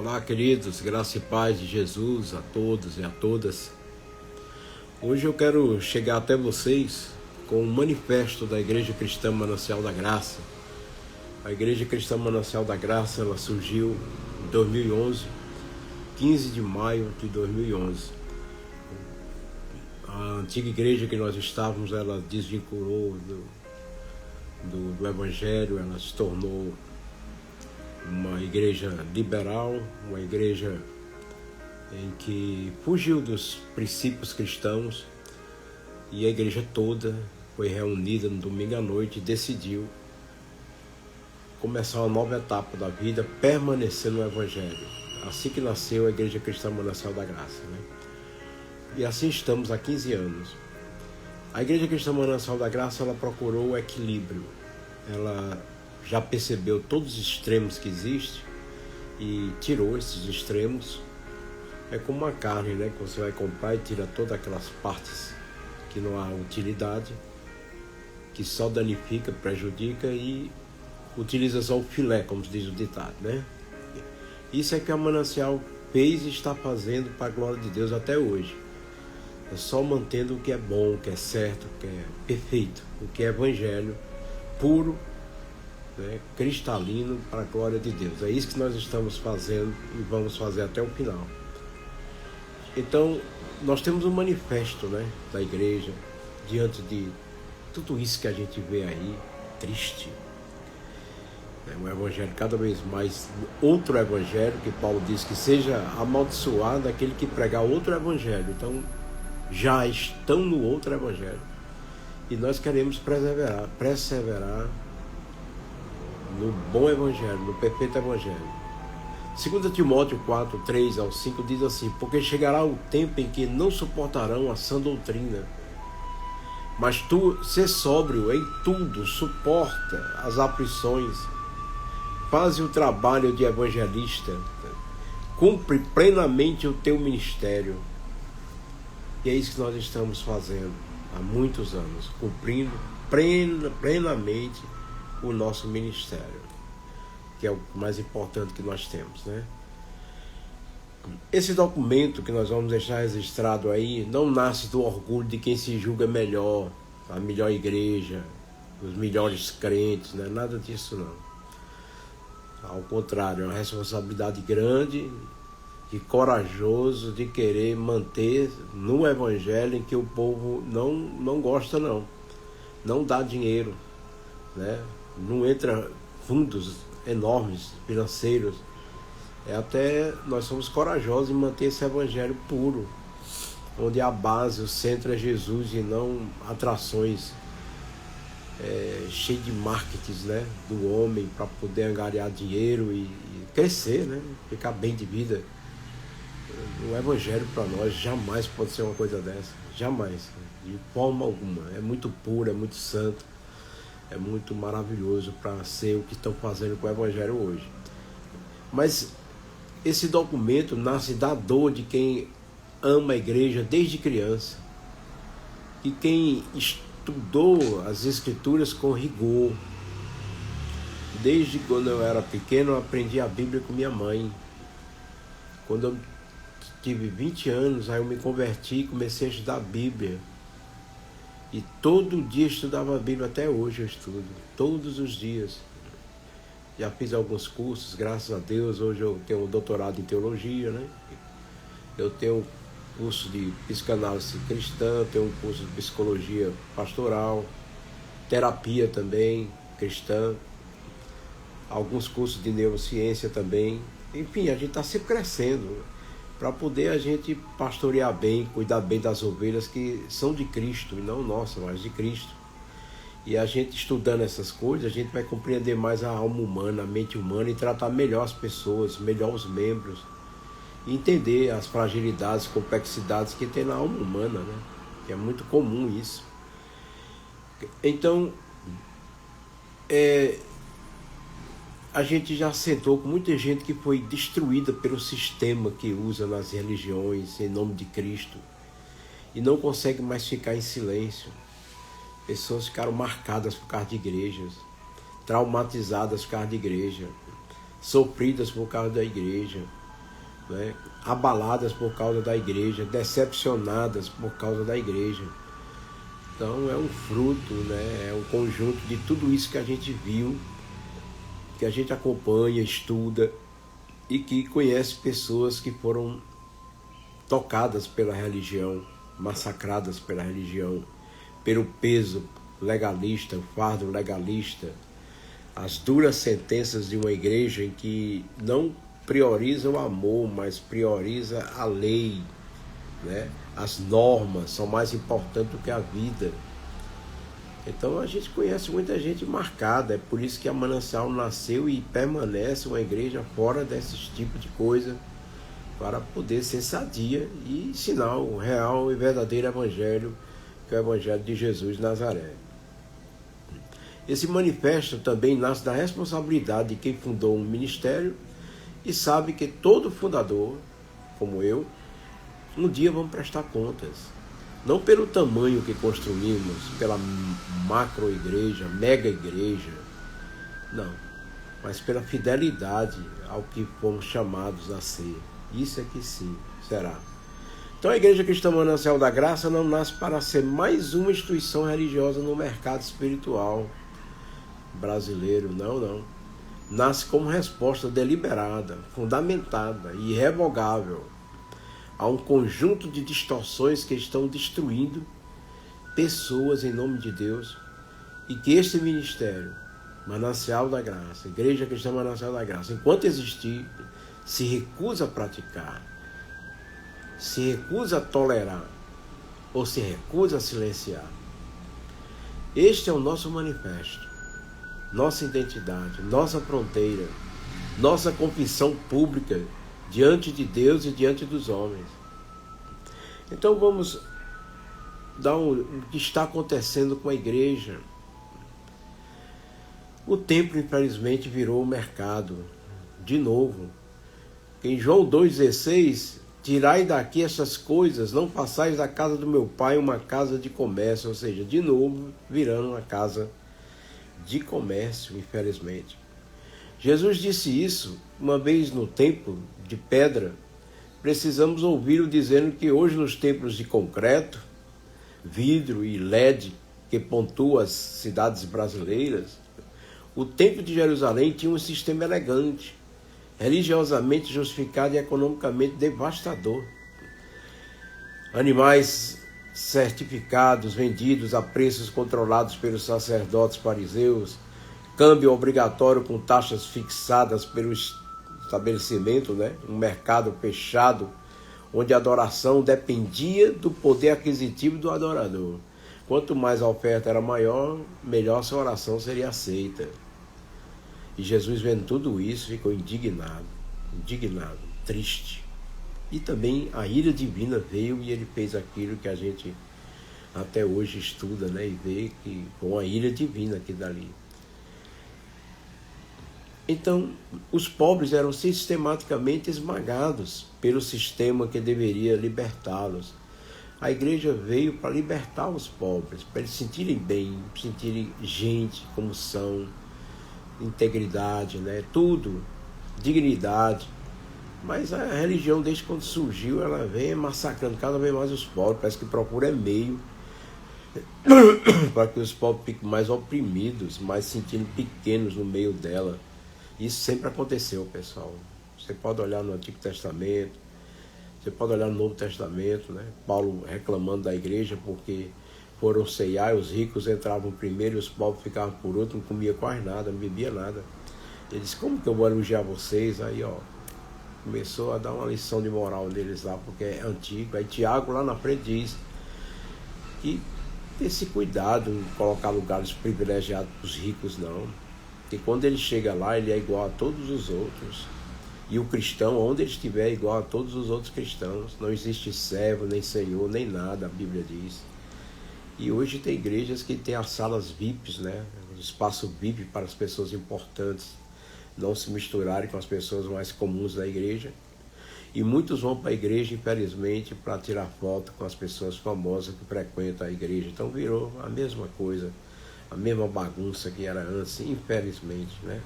Olá, queridos, graça e paz de Jesus a todos e a todas. Hoje eu quero chegar até vocês com um manifesto da Igreja Cristã Manancial da Graça. A Igreja Cristã Manancial da Graça, ela surgiu em 2011, 15 de maio de 2011. A antiga igreja que nós estávamos, ela desvinculou do Evangelho, ela se tornou uma igreja liberal, uma igreja em que fugiu dos princípios cristãos, e a igreja toda foi reunida no domingo à noite e decidiu começar uma nova etapa da vida, permanecer no Evangelho. Assim que nasceu a Igreja Cristã Manancial da Graça, né? E assim estamos há 15 anos. A Igreja Cristã Manancial da Graça, ela procurou o equilíbrio. Ela já percebeu todos os extremos que existem e tirou esses extremos. É como uma carne, né, que você vai comprar e tira todas aquelas partes que não há utilidade, que só danifica, prejudica, e utiliza só o filé, como diz o ditado, né? Isso é que a Manancial fez e está fazendo para a glória de Deus até hoje. É só mantendo o que é bom, o que é certo, o que é perfeito, o que é evangelho puro, né, cristalino, para a glória de Deus. É isso que nós estamos fazendo e vamos fazer até o final. Então, nós temos um manifesto, né, da igreja, diante de tudo isso que a gente vê aí, triste. É um evangelho cada vez mais, outro evangelho, que Paulo diz que seja amaldiçoado aquele que pregar outro evangelho. Então, já estão no outro evangelho. E nós queremos perseverar no bom evangelho, no perfeito evangelho. 2 Timóteo 4, 3 ao 5 diz assim: porque chegará o tempo em que não suportarão a sã doutrina, mas tu, sê sóbrio em tudo, suporta as aflições, faz o trabalho de evangelista, cumpre plenamente o teu ministério. E é isso que nós estamos fazendo há muitos anos, cumprindo plenamente o nosso ministério, que é o mais importante que nós temos, né? Esse documento que nós vamos deixar registrado aí não nasce do orgulho de quem se julga melhor, a melhor igreja, os melhores crentes, né? Nada disso não. Ao contrário, é uma responsabilidade grande e corajoso de querer manter no evangelho em que o povo não gosta, não dá dinheiro, né? Não entra fundos enormes financeiros. Até nós somos corajosos em manter esse evangelho puro, onde a base, o centro é Jesus e não atrações cheias de marketing, né, do homem para poder angariar dinheiro e crescer, né, ficar bem de vida. O evangelho para nós jamais pode ser uma coisa dessa, jamais, de forma alguma. É muito puro, é muito santo, é muito maravilhoso para ser o que estão fazendo com o evangelho hoje. Mas esse documento nasce da dor de quem ama a igreja desde criança, e quem estudou as escrituras com rigor. Desde quando eu era pequeno, eu aprendi a Bíblia com minha mãe. Quando eu tive 20 anos, aí eu me converti e comecei a estudar a Bíblia. E todo dia estudava a Bíblia, até hoje eu estudo, todos os dias. Já fiz alguns cursos, graças a Deus. Hoje eu tenho um doutorado em teologia, né? Eu tenho um curso de psicanálise cristã, tenho um curso de psicologia pastoral, terapia também cristã, alguns cursos de neurociência também. Enfim, a gente está sempre crescendo para poder a gente pastorear bem, cuidar bem das ovelhas que são de Cristo, e não nossas, mas de Cristo. E a gente estudando essas coisas, a gente vai compreender mais a alma humana, a mente humana, e tratar melhor as pessoas, melhor os membros, e entender as fragilidades, complexidades que tem na alma humana, né? Que é muito comum isso. Então, a gente já sentou com muita gente que foi destruída pelo sistema que usa nas religiões em nome de Cristo, e não consegue mais ficar em silêncio. Pessoas ficaram marcadas por causa de igrejas, traumatizadas por causa de igreja, sofridas por causa da igreja. né, abaladas por causa da igreja, decepcionadas por causa da igreja. Então é um fruto, né, é um conjunto de tudo isso que a gente viu, que a gente acompanha, estuda e que conhece pessoas que foram tocadas pela religião, massacradas pela religião, pelo peso legalista, o fardo legalista, as duras sentenças de uma igreja em que não prioriza o amor, mas prioriza a lei, né? As normas são mais importantes do que a vida. Então a gente conhece muita gente marcada, é por isso que a Manancial nasceu e permanece uma igreja fora desses tipos de coisa, para poder ser sadia e ensinar o real e verdadeiro evangelho, que é o evangelho de Jesus de Nazaré. Esse manifesto também nasce da responsabilidade de quem fundou um ministério e sabe que todo fundador, como eu, um dia vamos prestar contas. Não pelo tamanho que construímos, pela macro igreja, mega igreja, não, mas pela fidelidade ao que fomos chamados a ser. Isso é que sim, será. Então a Igreja Cristã Manancial da Graça não nasce para ser mais uma instituição religiosa no mercado espiritual brasileiro, não. Nasce como resposta deliberada, fundamentada e irrevogável a um conjunto de distorções que estão destruindo pessoas em nome de Deus, e que este ministério, Manancial da Graça, Igreja Cristã Manancial da Graça, enquanto existir, se recusa a praticar, se recusa a tolerar, ou se recusa a silenciar. Este é o nosso manifesto, nossa identidade, nossa fronteira, nossa confissão pública diante de Deus e diante dos homens. Então vamos dar o que está acontecendo com a igreja. O templo, infelizmente, virou um mercado, de novo. Em João 2,16, tirai daqui essas coisas, não façais da casa do meu pai uma casa de comércio, ou seja, de novo virando uma casa de comércio, infelizmente. Jesus disse isso uma vez no templo de pedra. Precisamos ouvi-lo dizendo que hoje nos templos de concreto, vidro e LED que pontuam as cidades brasileiras, o templo de Jerusalém tinha um sistema elegante, religiosamente justificado e economicamente devastador. Animais certificados, vendidos a preços controlados pelos sacerdotes fariseus, câmbio obrigatório com taxas fixadas pelo estabelecimento, né? Um mercado fechado, onde a adoração dependia do poder aquisitivo do adorador. Quanto mais a oferta era maior, melhor sua oração seria aceita. E Jesus, vendo tudo isso, ficou indignado, triste. E também a ira divina veio e ele fez aquilo que a gente até hoje estuda, né? E vê que foi uma ira divina aqui dali. Então, os pobres eram sistematicamente esmagados pelo sistema que deveria libertá-los. A igreja veio para libertar os pobres, para eles se sentirem bem, sentirem gente como são, integridade, né? Tudo, dignidade. Mas a religião, desde quando surgiu, ela vem massacrando cada vez mais os pobres. Parece que procura meio para que os pobres fiquem mais oprimidos, mais sentindo pequenos no meio dela. Isso sempre aconteceu, pessoal. Você pode olhar no Antigo Testamento, você pode olhar no Novo Testamento, né? Paulo reclamando da igreja porque foram ceiar, os ricos entravam primeiro e os pobres ficavam por último, não comia quase nada, não bebia nada. Ele disse, como que eu vou elogiar vocês? Aí, começou a dar uma lição de moral neles lá, porque é antigo. Aí Tiago lá na frente diz que ter esse cuidado em colocar lugares privilegiados para os ricos, não. Porque quando ele chega lá, ele é igual a todos os outros. E o cristão, onde ele estiver, é igual a todos os outros cristãos. Não existe servo, nem senhor, nem nada, a Bíblia diz. E hoje tem igrejas que tem as salas VIPs, né? O espaço VIP para as pessoas importantes não se misturarem com as pessoas mais comuns da igreja. E muitos vão para a igreja, infelizmente, para tirar foto com as pessoas famosas que frequentam a igreja. Então virou a mesma coisa, a mesma bagunça que era antes, infelizmente, né?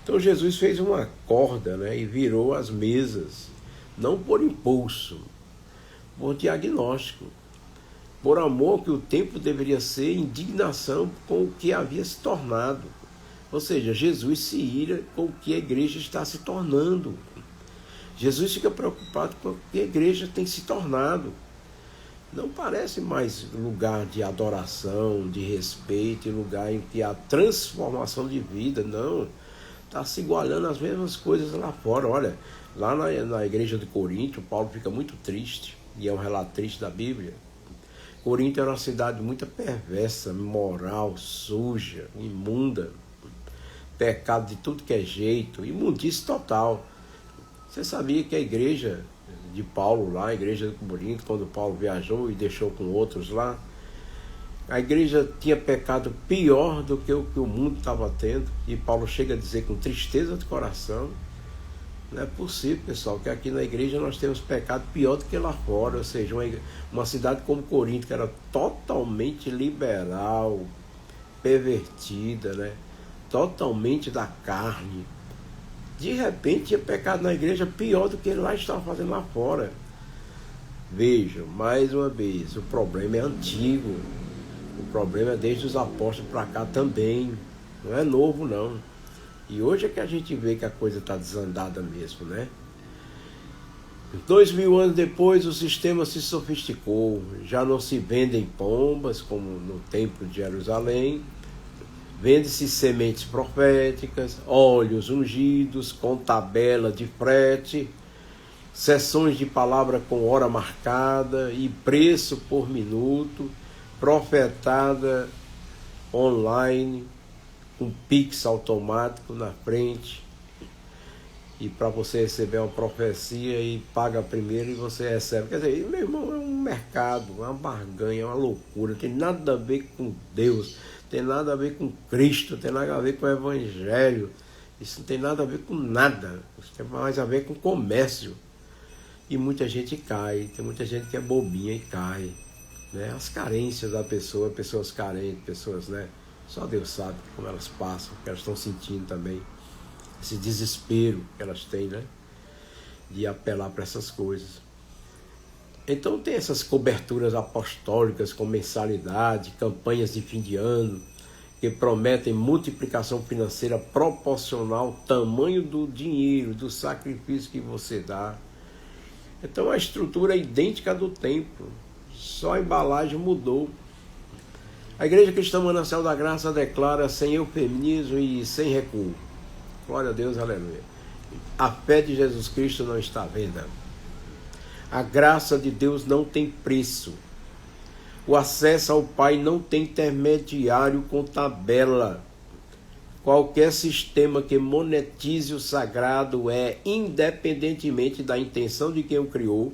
Então Jesus fez uma corda, né, e virou as mesas. não por impulso, por diagnóstico, por amor que o tempo deveria ser indignação com o que havia se tornado. Ou seja, Jesus se ira com o que a igreja está se tornando. Jesus fica preocupado com o que a igreja tem se tornado. Não parece mais lugar de adoração, de respeito, lugar em que há transformação de vida, não. Está se igualando as mesmas coisas lá fora. Olha, lá na igreja de Corinto, Paulo fica muito triste, e é um relato triste da Bíblia. Corinto era uma cidade muito perversa, imoral, suja, imunda, pecado de tudo que é jeito, imundície total. Você sabia que a igreja de Paulo lá, a igreja de Corinto, quando Paulo viajou e deixou com outros lá, a igreja tinha pecado pior do que o mundo estava tendo, e Paulo chega a dizer com tristeza de coração, não é possível, pessoal, que aqui na igreja nós temos pecado pior do que lá fora. Ou seja, uma cidade como Corinto, que era totalmente liberal, pervertida, né? Totalmente da carne, de repente tinha pecado na igreja pior do que ele lá estava fazendo lá fora. Vejam, mais uma vez, o problema é antigo. O problema é desde os apóstolos para cá também. Não é novo, não. E hoje é que a gente vê que a coisa está desandada mesmo, né? 2000 anos depois, o sistema se sofisticou. Já não se vendem pombas, como no Templo de Jerusalém. Vende-se sementes proféticas, óleos ungidos com tabela de frete, sessões de palavra com hora marcada e preço por minuto, profetada online, com Pix automático na frente. E para você receber uma profecia, e paga primeiro e você recebe. Quer dizer, meu irmão, é um mercado, uma barganha, uma loucura, não tem nada a ver com Deus. Tem nada a ver com Cristo, tem nada a ver com o Evangelho. Isso não tem nada a ver com nada. Isso tem mais a ver com comércio. E muita gente cai, tem muita gente que é bobinha e cai, né? As carências da pessoa, pessoas carentes, pessoas, né? Só Deus sabe como elas passam, o que elas estão sentindo também. Esse desespero que elas têm, né? De apelar para essas coisas. Então tem essas coberturas apostólicas com mensalidade, campanhas de fim de ano, que prometem multiplicação financeira proporcional ao tamanho do dinheiro, do sacrifício que você dá. Então a estrutura é idêntica à do templo, só a embalagem mudou. A Igreja Cristã Manancial da Graça declara sem eufemismo e sem recuo. Glória a Deus, aleluia. A fé de Jesus Cristo não está à venda. A graça de Deus não tem preço. O acesso ao Pai não tem intermediário com tabela. Qualquer sistema que monetize o sagrado é, independentemente da intenção de quem o criou,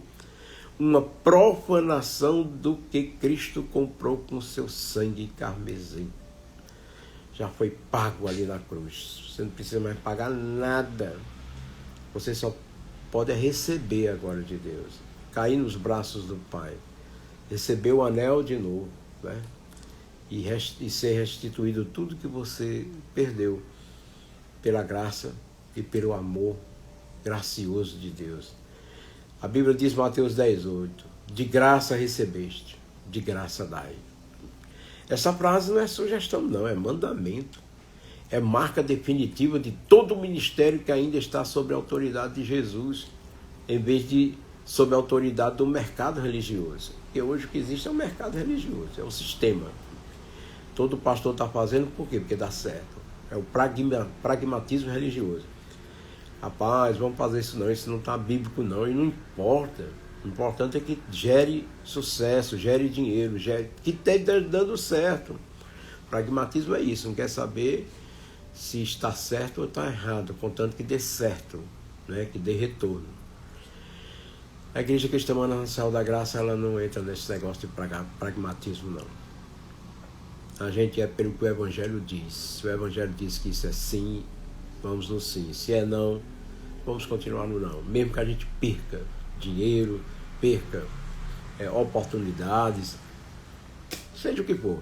uma profanação do que Cristo comprou com seu sangue carmesim. Já foi pago ali na cruz. Você não precisa mais pagar nada. Você só pode receber a glória de Deus. Cair nos braços do Pai. Receber o anel de novo, né? E ser restituído tudo que você perdeu pela graça e pelo amor gracioso de Deus. A Bíblia diz, Mateus 10:8, de graça recebeste, de graça dai. Essa frase não é sugestão, não, é mandamento. É marca definitiva de todo o ministério que ainda está sob a autoridade de Jesus, em vez de sob a autoridade do mercado religioso. Porque hoje o que existe é o mercado religioso, é o sistema. Todo pastor está fazendo por quê? Porque dá certo. É o pragmatismo religioso. Rapaz, vamos fazer isso não está bíblico não, e não importa. O importante é que gere sucesso, gere dinheiro, que esteja dando certo. Pragmatismo é isso, não quer saber se está certo ou está errado, contanto que dê certo, né? Que dê retorno. A Igreja Cristã Manancial da Graça, ela não entra nesse negócio de pragmatismo, não. A gente é pelo que o Evangelho diz. Se o Evangelho diz que isso é sim, vamos no sim. Se é não, vamos continuar no não. Mesmo que a gente perca dinheiro, perca oportunidades, seja o que for,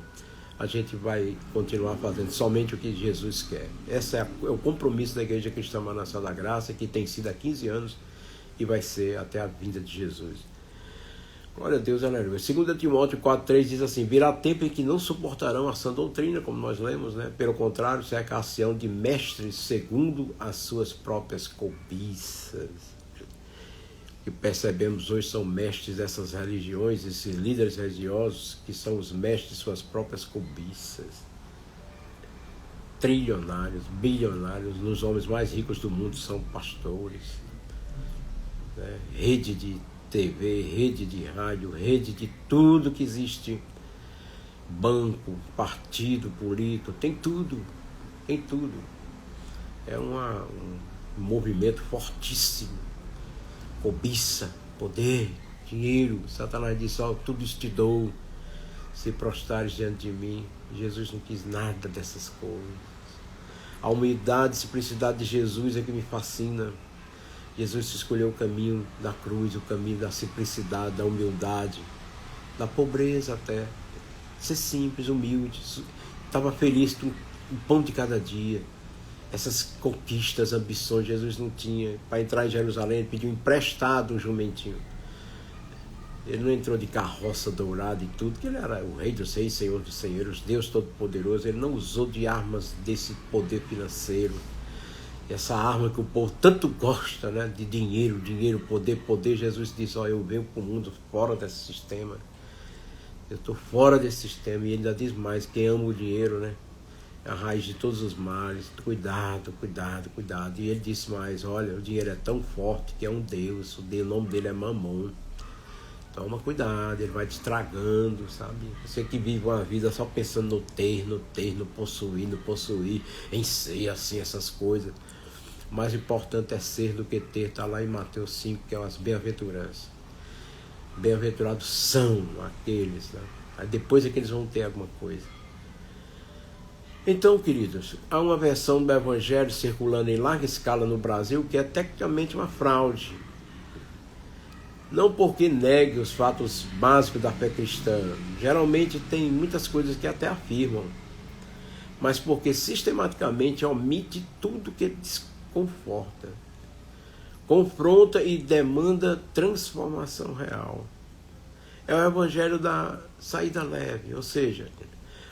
a gente vai continuar fazendo somente o que Jesus quer. Esse é o compromisso da Igreja Cristã Manancial da Graça, que tem sido há 15 anos e vai ser até a vinda de Jesus. Glória a Deus, aleluia. 2 Timóteo 4,3 diz assim: virá tempo em que não suportarão a sã doutrina, como nós lemos, né? Pelo contrário, cercar-se-ão de mestres segundo as suas próprias cobiças. O que percebemos hoje são mestres dessas religiões, esses líderes religiosos, que são os mestres de suas próprias cobiças. Trilionários, bilionários, os homens mais ricos do mundo são pastores, né? Rede de TV, rede de rádio, rede de tudo que existe, banco, partido político, tem tudo, tem tudo. É um movimento fortíssimo, cobiça, poder, dinheiro. Satanás disse: ó, tudo isso te dou, se prostrares diante de mim. Jesus não quis nada dessas coisas. A humildade e simplicidade de Jesus é que me fascina. Jesus escolheu o caminho da cruz, o caminho da simplicidade, da humildade, da pobreza até. Ser simples, humilde. Estava feliz com o pão de cada dia. Essas conquistas, ambições, Jesus não tinha. Para entrar em Jerusalém, ele pediu emprestado um jumentinho. Ele não entrou de carroça dourada e tudo, que ele era o rei dos reis, senhor dos senhores, Deus Todo-Poderoso. Ele não usou de armas desse poder financeiro. Essa arma que o povo tanto gosta, né? De dinheiro, dinheiro, poder, poder. Jesus disse: ó, eu venho para o mundo fora desse sistema. Eu estou fora desse sistema. E ele ainda diz mais: quem ama o dinheiro, né? É a raiz de todos os males. Cuidado, cuidado, cuidado. E ele disse mais: olha, o dinheiro é tão forte que é um Deus. O nome dele é Mamon. Toma cuidado, ele vai te estragando, sabe? Você que vive uma vida só pensando no ter, no possuir, em ser assim, essas coisas. O mais importante é ser do que ter, está lá em Mateus 5, que é as bem-aventuranças. Bem-aventurados são aqueles, né? Aí depois é que eles vão ter alguma coisa. Então, queridos, há uma versão do Evangelho circulando em larga escala no Brasil que é tecnicamente uma fraude. Não porque negue os fatos básicos da fé cristã. Geralmente tem muitas coisas que até afirmam. Mas porque sistematicamente omite tudo que desconforta. Confronta e demanda transformação real. É o evangelho da saída leve. Ou seja,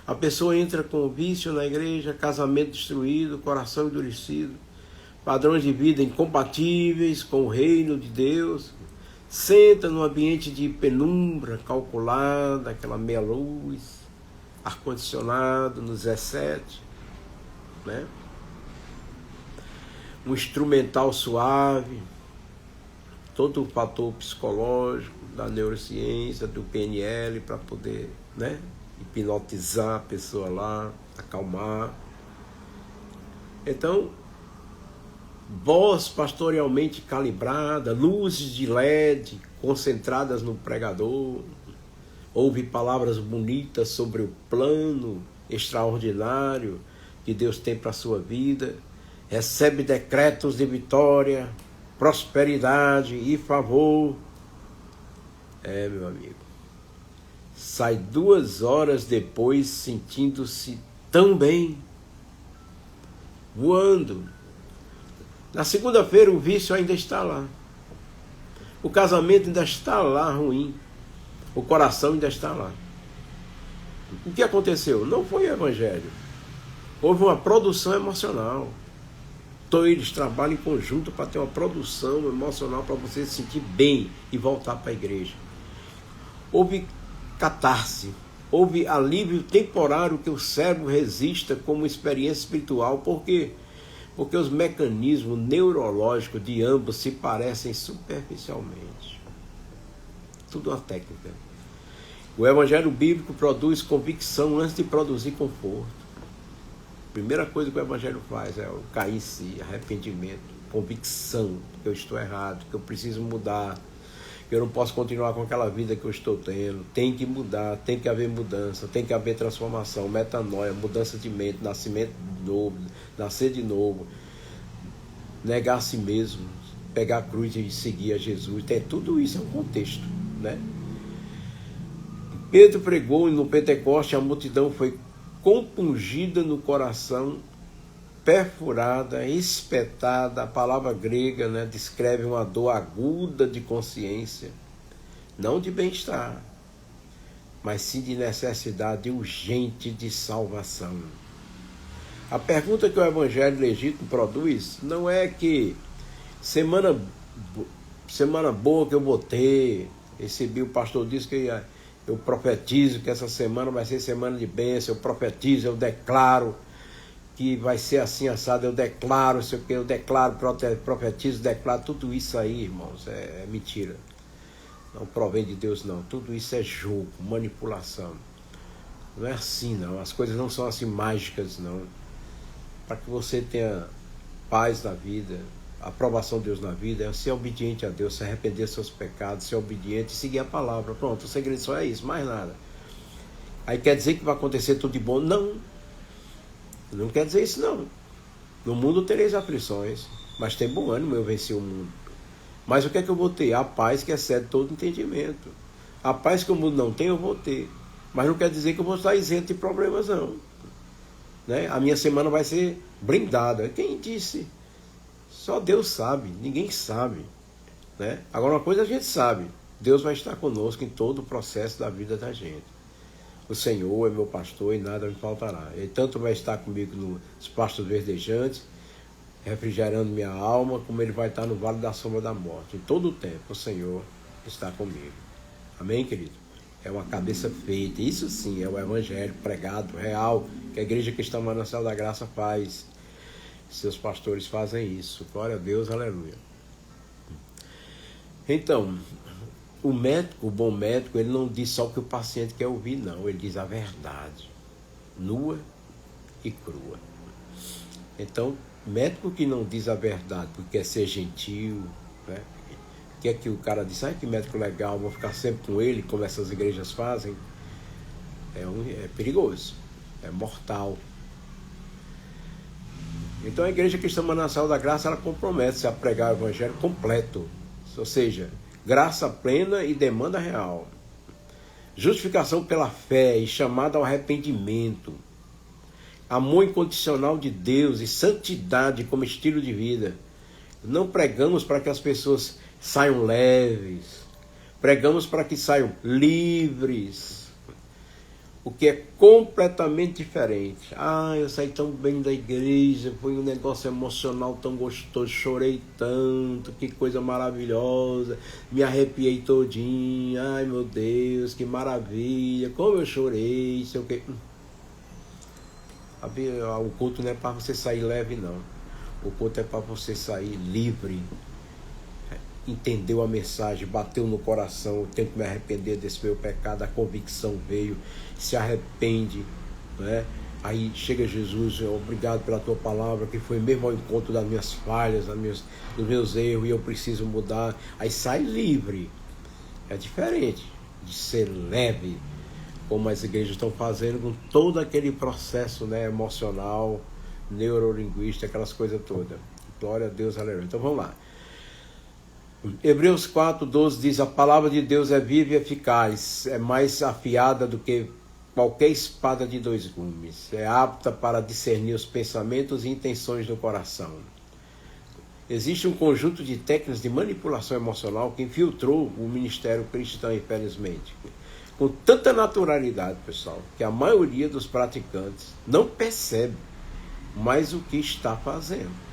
a pessoa entra com vício na igreja, casamento destruído, coração endurecido, padrões de vida incompatíveis com o reino de Deus. Senta num ambiente de penumbra calculada, aquela meia luz, ar-condicionado no 17, né? Um instrumental suave, todo o fator psicológico da neurociência, do PNL, para poder, né, hipnotizar a pessoa lá, acalmar. Então, voz pastorialmente calibrada, luzes de LED concentradas no pregador, ouve palavras bonitas sobre o plano extraordinário que Deus tem para a sua vida, recebe decretos de vitória, prosperidade e favor. Meu amigo, sai 2 horas depois sentindo-se tão bem, voando. Na segunda-feira o vício ainda está lá. O casamento ainda está lá ruim. O coração ainda está lá. O que aconteceu? Não foi o evangelho. Houve uma produção emocional. Então eles trabalham em conjunto para ter uma produção emocional para você se sentir bem e voltar para a igreja. Houve catarse. Houve alívio temporário que o cérebro resista como experiência espiritual. Por quê? Porque os mecanismos neurológicos de ambos se parecem superficialmente. Tudo uma técnica. O evangelho bíblico produz convicção antes de produzir conforto. A primeira coisa que o evangelho faz é o cair em si, arrependimento, convicção que eu estou errado, que eu preciso mudar, que eu não posso continuar com aquela vida que eu estou tendo. Tem que mudar, tem que haver mudança, tem que haver transformação, metanoia, mudança de mente, nascimento novo, nascer de novo, negar a si mesmo, pegar a cruz e seguir a Jesus. Tudo isso é um contexto, né? Pedro pregou e no Pentecoste a multidão foi compungida no coração perfurada, espetada. A palavra grega, né, descreve uma dor aguda de consciência, não de bem-estar, mas sim de necessidade urgente de salvação. A pergunta que o Evangelho legítimo produz não é que semana boa que eu vou ter, recebi, o pastor disse que eu profetizo que essa semana vai ser semana de bênção, eu profetizo, eu declaro que vai ser assim assado, eu declaro, eu declaro, profetizo, declaro, tudo isso aí, irmãos, é mentira. Não provém de Deus, não. Tudo isso é jogo, manipulação. Não é assim, não. As coisas não são assim mágicas, não. Para que você tenha paz na vida, aprovação de Deus na vida, é ser obediente a Deus, se arrepender dos seus pecados, ser obediente e seguir a palavra. Pronto, o segredo só é isso, mais nada. Aí quer dizer que vai acontecer tudo de bom? Não. Não quer dizer isso, não. No mundo tereis aflições, mas tem bom ânimo, eu venci o mundo. Mas o que é que eu vou ter? A paz que excede todo entendimento. A paz que o mundo não tem, eu vou ter. Mas não quer dizer que eu vou estar isento de problemas, não. Né? A minha semana vai ser blindada. Quem disse? Só Deus sabe, ninguém sabe. Né? Agora, uma coisa a gente sabe: Deus vai estar conosco em todo o processo da vida da gente. O Senhor é meu pastor e nada me faltará. Ele tanto vai estar comigo nos pastos verdejantes, refrigerando minha alma, como Ele vai estar no vale da sombra da morte. Em todo o tempo o Senhor está comigo. Amém, querido? É uma cabeça feita. Isso sim é o Evangelho pregado, real, que a Igreja Cristã Manancial da Graça faz. Seus pastores fazem isso. Glória a Deus, aleluia. Então, o médico, o bom médico, ele não diz só o que o paciente quer ouvir, não. Ele diz a verdade, nua e crua. Então, médico que não diz a verdade porque quer ser gentil, né? Que é que o cara diz, que médico legal, vou ficar sempre com ele, como essas igrejas fazem. É perigoso, é mortal. Então a Igreja Cristã Manancial da Graça, ela compromete-se a pregar o Evangelho completo, ou seja, graça plena e demanda real, justificação pela fé e chamada ao arrependimento, amor incondicional de Deus e santidade como estilo de vida. Não pregamos para que as pessoas saiam leves, pregamos para que saiam livres, o que é completamente diferente. Eu saí tão bem da igreja, foi um negócio emocional tão gostoso, chorei tanto, que coisa maravilhosa, me arrepiei todinho, ai meu Deus, que maravilha, como eu chorei, sei o que. O culto não é para você sair leve, não. O culto é para você sair livre. Entendeu a mensagem, bateu no coração, eu tenho que me arrepender desse meu pecado, a convicção veio, se arrepende, né? Aí chega Jesus, obrigado pela tua palavra, que foi mesmo ao encontro das minhas falhas, dos meus erros, e eu preciso mudar. Aí sai livre. É diferente de ser leve, como as igrejas estão fazendo com todo aquele processo, né, emocional, neurolinguístico, aquelas coisas todas. Glória a Deus, aleluia. Então vamos lá. Hebreus 4:12 diz: a palavra de Deus é viva e eficaz, é mais afiada do que qualquer espada de 2 gumes, é apta para discernir os pensamentos e intenções do coração. Existe um conjunto de técnicas de manipulação emocional que infiltrou o ministério cristão, infelizmente, com tanta naturalidade, pessoal, que a maioria dos praticantes não percebe mais o que está fazendo.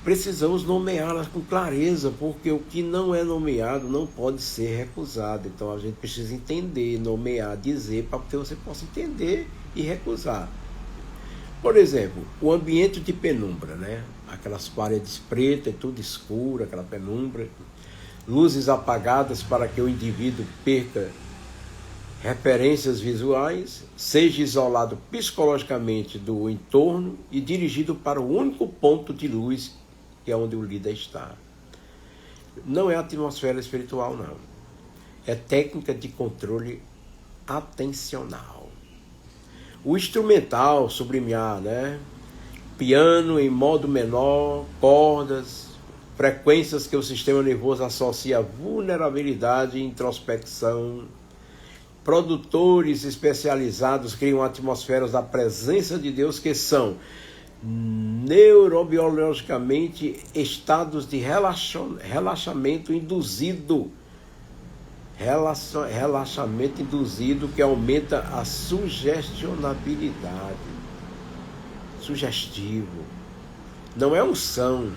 Precisamos nomeá-las com clareza, porque o que não é nomeado não pode ser recusado. Então a gente precisa entender, nomear, dizer, para que você possa entender e recusar. Por exemplo, o ambiente de penumbra, né? Aquelas paredes pretas, tudo escuro, aquela penumbra, luzes apagadas para que o indivíduo perca referências visuais, seja isolado psicologicamente do entorno e dirigido para o único ponto de luz, que é onde o líder está. Não é atmosfera espiritual, não. É técnica de controle atencional. O instrumental, sublimiar, né? Piano em modo menor, cordas, frequências que o sistema nervoso associa a vulnerabilidade e introspecção. Produtores especializados criam atmosferas da presença de Deus que são neurobiologicamente estados de relaxamento induzido. Relaxamento induzido que aumenta a sugestionabilidade. Sugestivo. Não é unção,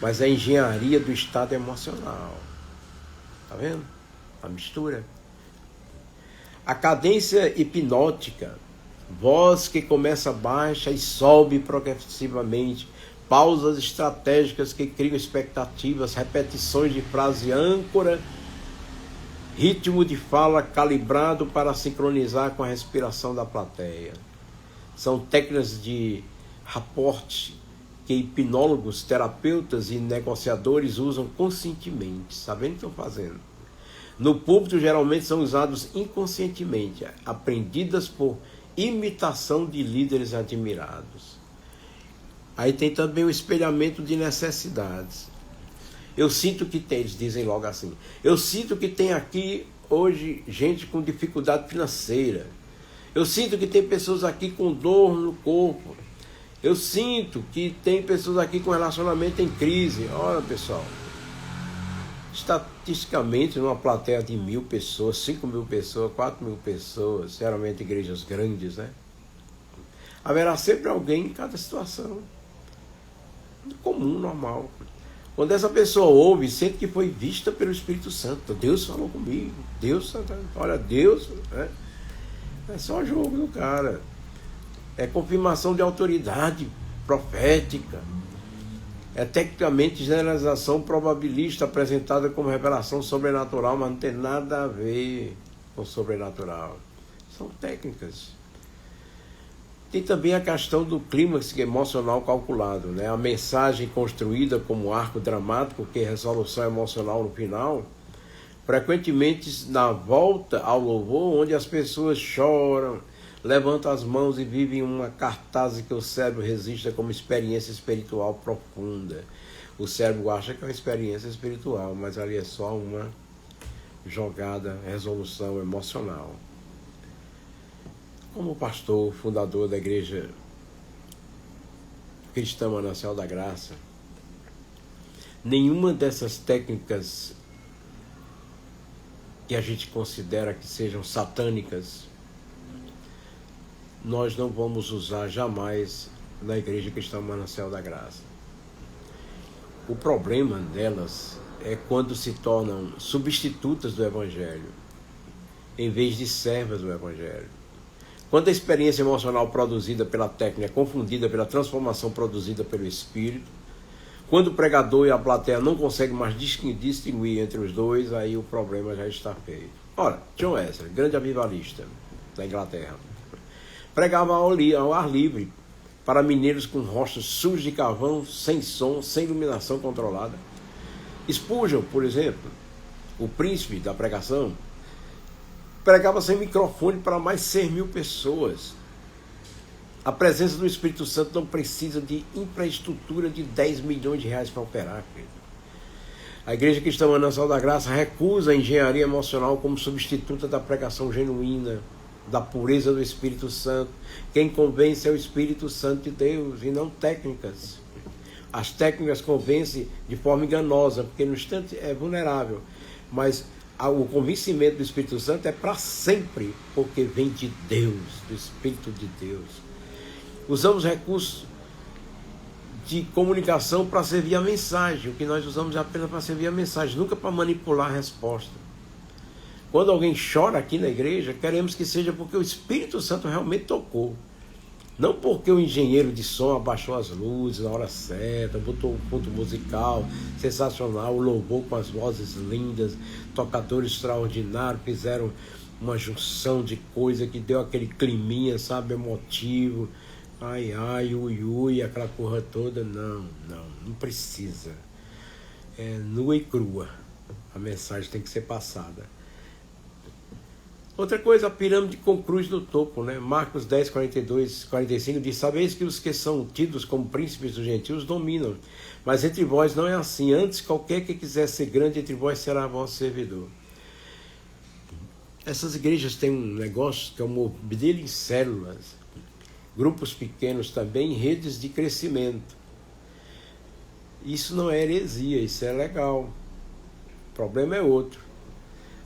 mas é engenharia do estado emocional. Tá vendo? A mistura. A cadência hipnótica. Voz que começa baixa e sobe progressivamente. Pausas estratégicas que criam expectativas. Repetições de frase âncora. Ritmo de fala calibrado para sincronizar com a respiração da plateia. São técnicas de rapport que hipnólogos, terapeutas e negociadores usam conscientemente, sabendo o que estão fazendo. No púlpito, geralmente são usados inconscientemente, aprendidas por imitação de líderes admirados. Aí tem também o espelhamento de necessidades. Eu sinto que tem, eles dizem logo assim, eu sinto que tem aqui hoje gente com dificuldade financeira. Eu sinto que tem pessoas aqui com dor no corpo. Eu sinto que tem pessoas aqui com relacionamento em crise. Olha, pessoal, estatisticamente, numa plateia de 1.000 pessoas, 5.000 pessoas, 4.000 pessoas, geralmente igrejas grandes, né? Haverá sempre alguém em cada situação. Comum, normal. Quando essa pessoa ouve, sente que foi vista pelo Espírito Santo. Deus falou comigo. Deus, olha, Deus, né? É só jogo do cara. É confirmação de autoridade profética. É tecnicamente generalização probabilista apresentada como revelação sobrenatural, mas não tem nada a ver com sobrenatural. São técnicas. Tem também a questão do clímax emocional calculado, né? A mensagem construída como arco dramático, que é resolução emocional no final, frequentemente na volta ao louvor, onde as pessoas choram, levantam as mãos e vivem uma cartaz que o cérebro registra como experiência espiritual profunda. O cérebro acha que é uma experiência espiritual, mas ali é só uma jogada, resolução emocional. Como pastor, fundador da Igreja Cristã Manancial da Graça, nenhuma dessas técnicas que a gente considera que sejam satânicas, nós não vamos usar jamais na Igreja Cristã Manancial da Graça. O problema delas é quando se tornam substitutas do Evangelho, em vez de servas do Evangelho. Quando a experiência emocional produzida pela técnica é confundida pela transformação produzida pelo Espírito, quando o pregador e a plateia não conseguem mais distinguir entre os dois, aí o problema já está feito. Ora, John Wesley, grande avivalista da Inglaterra, pregava ao ar livre para mineiros com rostos sujos de carvão, sem som, sem iluminação controlada. Spurgeon, por exemplo, o príncipe da pregação, pregava sem microfone para mais 6.000 pessoas. A presença do Espírito Santo não precisa de infraestrutura de 10 milhões de reais para operar, querido. A Igreja Cristã Manancial da Graça recusa a engenharia emocional como substituta da pregação genuína, da pureza do Espírito Santo. Quem convence é o Espírito Santo de Deus e não técnicas. As técnicas convencem de forma enganosa, porque no instante é vulnerável, mas o convencimento do Espírito Santo é para sempre, porque vem de Deus, do Espírito de Deus. Usamos recursos de comunicação para servir a mensagem. O que nós usamos é apenas para servir a mensagem, nunca para manipular a resposta. Quando alguém chora aqui na igreja, queremos que seja porque o Espírito Santo realmente tocou. Não porque o engenheiro de som abaixou as luzes na hora certa, botou um ponto musical sensacional, o louvor com as vozes lindas, tocadores extraordinários, fizeram uma junção de coisa que deu aquele climinha, sabe, emotivo. Ai, ai, ui, ui, aquela porra toda. Não precisa. É nua e crua. A mensagem tem que ser passada. Outra coisa, a pirâmide com cruz no topo, né? Marcos 10, 42, 45 diz: sabeis que os que são tidos como príncipes dos gentios dominam, mas entre vós não é assim. Antes, qualquer que quiser ser grande entre vós será vosso servidor. Essas igrejas têm um negócio que é um modelo em células, grupos pequenos também, redes de crescimento. Isso não é heresia, isso é legal. O problema é outro.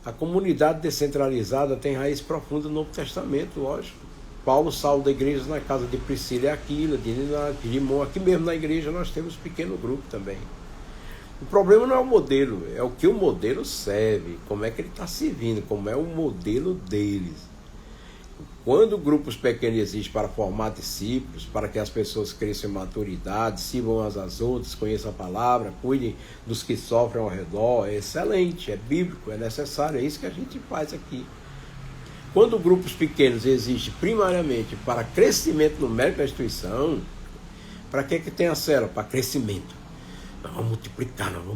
A comunidade descentralizada tem raiz profunda no Novo Testamento, lógico. Paulo salva igrejas na casa de Priscila e Aquila, de Limão. Aqui mesmo na igreja nós temos pequeno grupo também. O problema não é o modelo, é o que o modelo serve, como é que ele está servindo, como é o modelo deles. Quando grupos pequenos existem para formar discípulos, para que as pessoas cresçam em maturidade, sirvam umas às outras, conheçam a palavra, cuidem dos que sofrem ao redor, é excelente, é bíblico, é necessário, é isso que a gente faz aqui. Quando grupos pequenos existem primariamente para crescimento numérico da instituição, para que tem a célula? Para crescimento. Nós vamos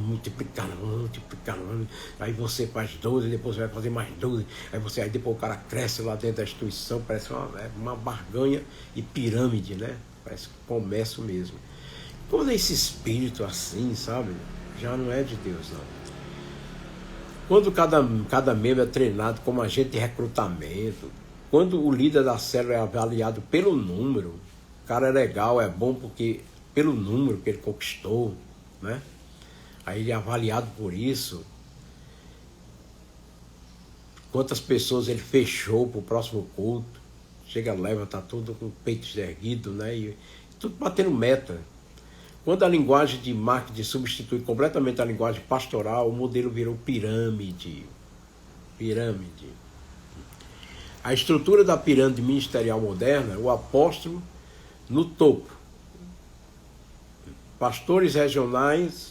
multiplicar. Aí você faz 12, depois você vai fazer mais 12. Aí depois o cara cresce lá dentro da instituição, parece uma barganha e pirâmide, né? Parece comércio mesmo. Todo esse espírito assim, sabe? Já não é de Deus, não. Quando cada membro é treinado como agente de recrutamento, quando o líder da célula é avaliado pelo número, o cara é legal, é bom porque pelo número que ele conquistou, né? Aí ele é avaliado por isso. Quantas pessoas ele fechou para o próximo culto. Chega, leva, tá tudo com o peito erguido, né? E tudo batendo meta. Quando a linguagem de marketing substitui completamente a linguagem pastoral, o modelo virou pirâmide. Pirâmide. A estrutura da pirâmide ministerial moderna, o apóstolo no topo. Pastores regionais,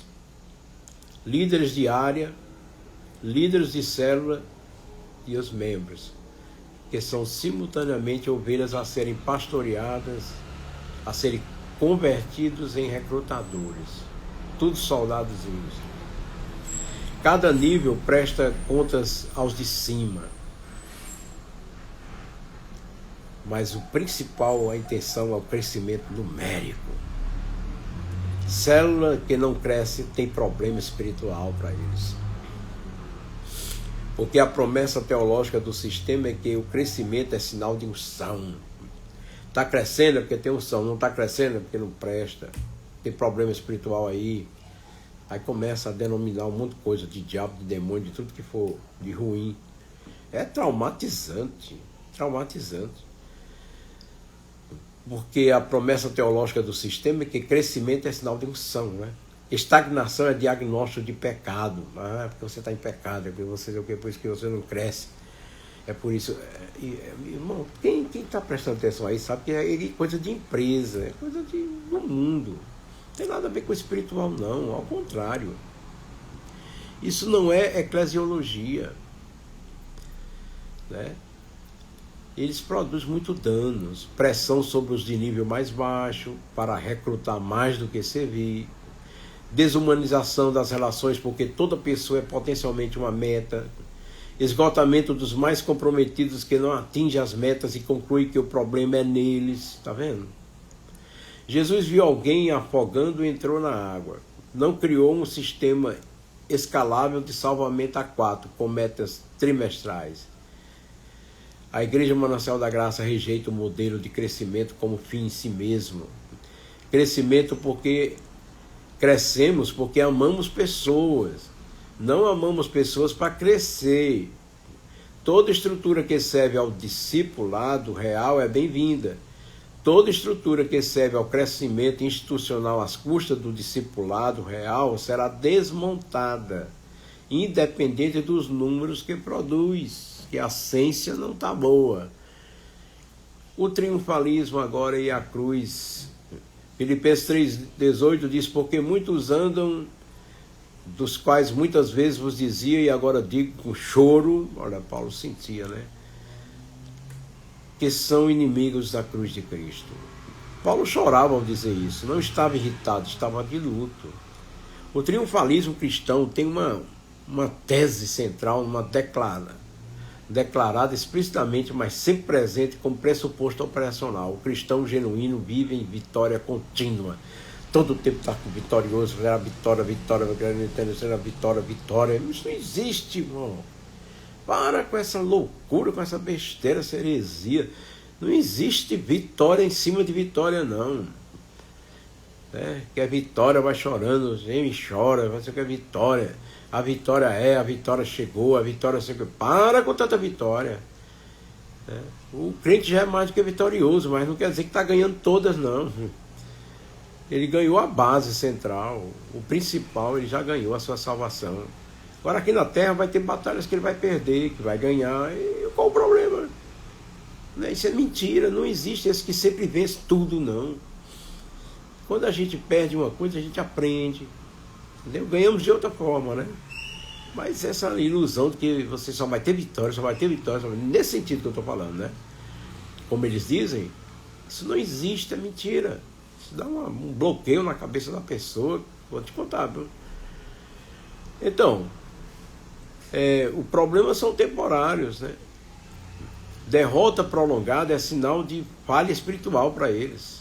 líderes de área, líderes de célula e os membros, que são simultaneamente ovelhas a serem pastoreadas, a serem convertidos em recrutadores, tudo soldadozinhos. Cada nível presta contas aos de cima, mas o principal, a intenção é o crescimento numérico. Célula que não cresce tem problema espiritual para eles. Porque a promessa teológica do sistema é que o crescimento é sinal de unção. Está crescendo é porque tem unção, não está crescendo é porque não presta. Tem problema espiritual aí. Aí começa a denominar um monte de coisa, de diabo, de demônio, de tudo que for de ruim. É traumatizante, traumatizante. Porque a promessa teológica do sistema é que crescimento é sinal de unção, né? Estagnação é diagnóstico de pecado. Ah, é porque você está em pecado, é porque você, por isso que você não cresce. É por isso. Irmão, quem está prestando atenção aí sabe que é coisa de empresa, é coisa do mundo. Não tem nada a ver com espiritual, não. Ao contrário. Isso não é eclesiologia, né? Eles produzem muito danos, pressão sobre os de nível mais baixo, para recrutar mais do que servir, desumanização das relações, porque toda pessoa é potencialmente uma meta, esgotamento dos mais comprometidos que não atingem as metas e conclui que o problema é neles, tá vendo? Jesus viu alguém afogando e entrou na água. Não criou um sistema escalável de salvamento a 4, com metas trimestrais. A Igreja Manancial da Graça rejeita o modelo de crescimento como fim em si mesmo. Crescimento porque crescemos porque amamos pessoas. Não amamos pessoas para crescer. Toda estrutura que serve ao discipulado real é bem-vinda. Toda estrutura que serve ao crescimento institucional às custas do discipulado real será desmontada, independente dos números que produz. Que a essência não está boa. O triunfalismo agora e a cruz. Filipenses 3,18 diz, porque muitos andam, dos quais muitas vezes vos dizia, e agora digo com choro, olha, Paulo sentia, né? Que são inimigos da cruz de Cristo. Paulo chorava ao dizer isso, não estava irritado, estava de luto. O triunfalismo cristão tem uma tese central, uma declarada explicitamente, mas sempre presente como pressuposto operacional. O cristão genuíno vive em vitória contínua. Todo o tempo está vitorioso, era vitória, vitória. Isso não existe, irmão. Para com essa loucura, com essa besteira, essa heresia. Não existe vitória em cima de vitória, não. Que a vitória vai chorando, geme e chora, você quer vitória. A vitória chegou, a vitória chegou. Para com tanta vitória. O crente já é mais do que vitorioso, mas não quer dizer que está ganhando todas, não. Ele ganhou a base central, o principal, ele já ganhou a sua salvação. Agora aqui na terra vai ter batalhas que ele vai perder, que vai ganhar. E qual o problema? Isso é mentira, não existe esse que sempre vence tudo, não. Quando a gente perde uma coisa, a gente aprende. Entendeu? Ganhamos de outra forma, né? Mas essa ilusão de que você só vai ter vitória, nesse sentido que eu estou falando, né? Como eles dizem, isso não existe, é mentira. Isso dá um bloqueio na cabeça da pessoa. Vou te contar, viu? Então, o problema são temporários, né? Derrota prolongada é sinal de falha espiritual para eles.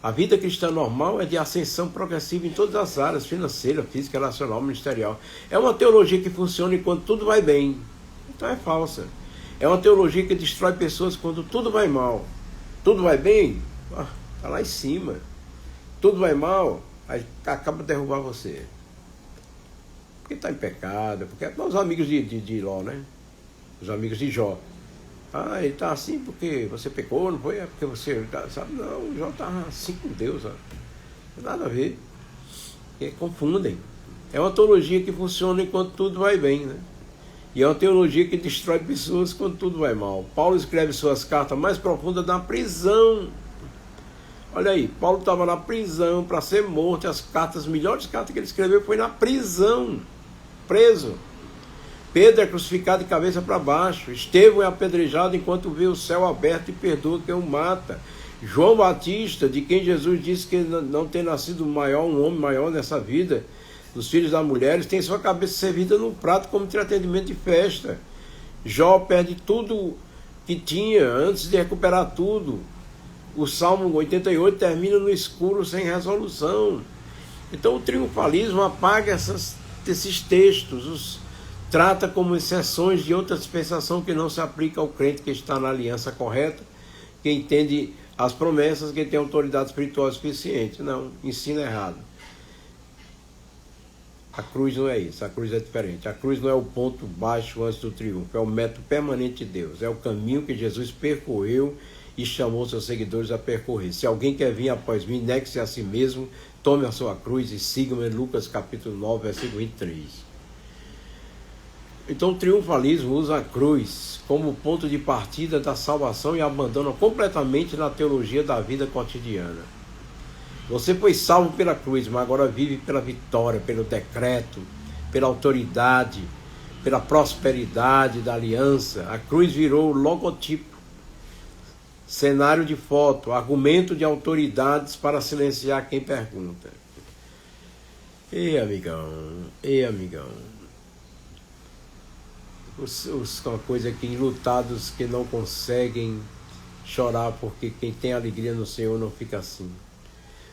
A vida cristã normal é de ascensão progressiva em todas as áreas, financeira, física, relacional, ministerial. É uma teologia que funciona enquanto tudo vai bem. Então é falsa. É uma teologia que destrói pessoas quando tudo vai mal. Tudo vai bem? Está lá em cima. Tudo vai mal? Aí acaba de derrubar você. Porque está em pecado. Porque os amigos de Ló, né? Os amigos de Jó. Ele está assim porque você pecou, não foi? É porque você, sabe? Não, o Jó está assim com Deus. Não tem nada a ver. Porque confundem. É uma teologia que funciona enquanto tudo vai bem, né? E é uma teologia que destrói pessoas quando tudo vai mal. Paulo escreve suas cartas mais profundas na prisão. Olha aí, Paulo estava na prisão para ser morto. As melhores cartas que ele escreveu foi na prisão, preso. Pedro é crucificado de cabeça para baixo. Estevão é apedrejado enquanto vê o céu aberto e perdoa quem o mata. João Batista, de quem Jesus disse que não tem nascido um homem maior nessa vida, dos filhos das mulheres, tem sua cabeça servida num prato como entretenimento de festa. Jó perde tudo que tinha antes de recuperar tudo. O Salmo 88 termina no escuro sem resolução. Então o triunfalismo apaga esses textos, trata como exceções de outra dispensação que não se aplica ao crente que está na aliança correta, que entende as promessas, que tem autoridade espiritual suficiente. Não, ensina errado. A cruz não é isso, a cruz é diferente. A cruz não é o ponto baixo antes do triunfo, é o método permanente de Deus, é o caminho que Jesus percorreu e chamou seus seguidores a percorrer. Se alguém quer vir após mim, negue-se a si mesmo, tome a sua cruz e siga-me. Lucas capítulo 9, versículo 23. Então o triunfalismo usa a cruz como ponto de partida da salvação e abandona completamente na teologia da vida cotidiana. Você foi salvo pela cruz, mas agora vive pela vitória, pelo decreto, pela autoridade, pela prosperidade da aliança. A cruz virou logotipo, cenário de foto, argumento de autoridades para silenciar quem pergunta. Ei, amigão, uma coisa que enlutados que não conseguem chorar, porque quem tem alegria no Senhor não fica assim.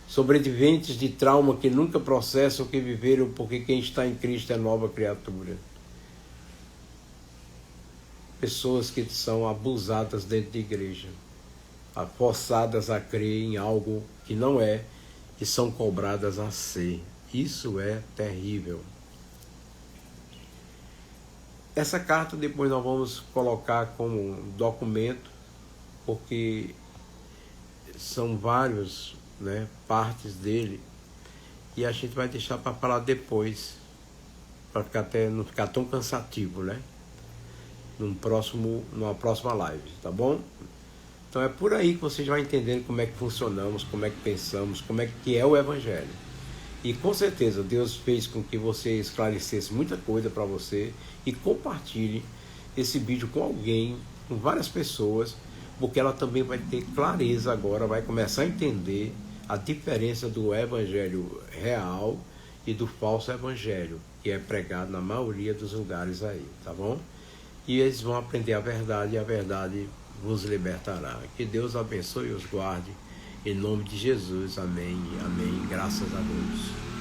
Sobreviventes de trauma que nunca processam o que viveram, porque quem está em Cristo é nova criatura. Pessoas que são abusadas dentro de igreja, forçadas a crer em algo que não é, que são cobradas a ser. Isso é terrível. Essa carta depois nós vamos colocar como um documento, porque são vários, né, partes dele, e a gente vai deixar para falar depois, para não ficar tão cansativo, né? Numa próxima live, tá bom? Então é por aí que vocês vão entendendo como é que funcionamos, como é que pensamos, como é que é o Evangelho. E com certeza Deus fez com que você esclarecesse muita coisa para você, e compartilhe esse vídeo com alguém, com várias pessoas, porque ela também vai ter clareza agora, vai começar a entender a diferença do Evangelho real e do falso Evangelho, que é pregado na maioria dos lugares aí, tá bom? E eles vão aprender a verdade, e a verdade vos libertará. Que Deus abençoe e os guarde. Em nome de Jesus, amém, amém, graças a Deus.